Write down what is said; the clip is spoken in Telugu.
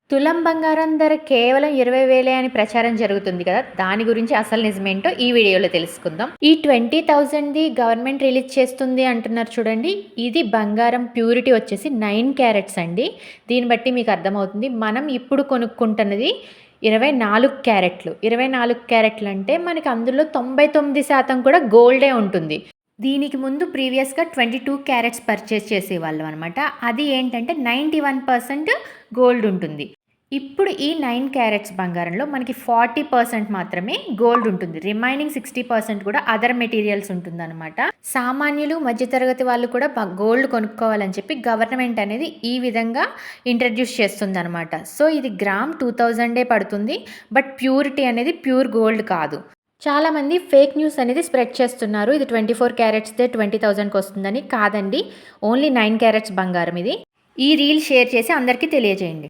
తులం బంగారం ధర కేవలం 20,000 అని ప్రచారం జరుగుతుంది కదా! దాని గురించి అసలు నిజమేంటో ఈ వీడియోలో తెలుసుకుందాం. ఈ 20,000ది గవర్నమెంట్ రిలీజ్ చేస్తుంది అంటున్నారు చూడండి. ఇది బంగారం ప్యూరిటీ వచ్చేసి 9 క్యారెట్స్ అండి. దీన్ని బట్టి మీకు అర్థమవుతుంది. మనం ఇప్పుడు కొనుక్కుంటున్నది 24 క్యారెట్లు. 24 క్యారెట్లు అంటే మనకి అందులో 99% కూడా గోల్డే ఉంటుంది. దీనికి ముందు ప్రీవియస్‌గా 22 క్యారెట్స్ పర్చేస్ చేసేవాళ్ళం అనమాట. అది ఏంటంటే 91% గోల్డ్ ఉంటుంది. ఇప్పుడు ఈ 9 క్యారెట్స్ బంగారంలో మనకి 40% మాత్రమే గోల్డ్ ఉంటుంది. రిమైనింగ్ 60% కూడా అదర్ మెటీరియల్స్ ఉంటుందనమాట. సామాన్యులు, మధ్యతరగతి వాళ్ళు కూడా గోల్డ్ కొనుక్కోవాలని చెప్పి గవర్నమెంట్ అనేది ఈ విధంగా ఇంట్రడ్యూస్ చేస్తుందనమాట. సో ఇది గ్రామ్ 2000 పడుతుంది. బట్ ప్యూరిటీ అనేది ప్యూర్ గోల్డ్ కాదు. చాలామంది ఫేక్ న్యూస్ అనేది స్ప్రెడ్ చేస్తున్నారు. ఇది 24 క్యారెట్స్‌దే 20,000కి వస్తుందని. కాదండి. ఓన్లీ 9 క్యారెట్స్ బంగారం ఇది. ఈ రీల్ షేర్ చేసి అందరికీ తెలియజేయండి.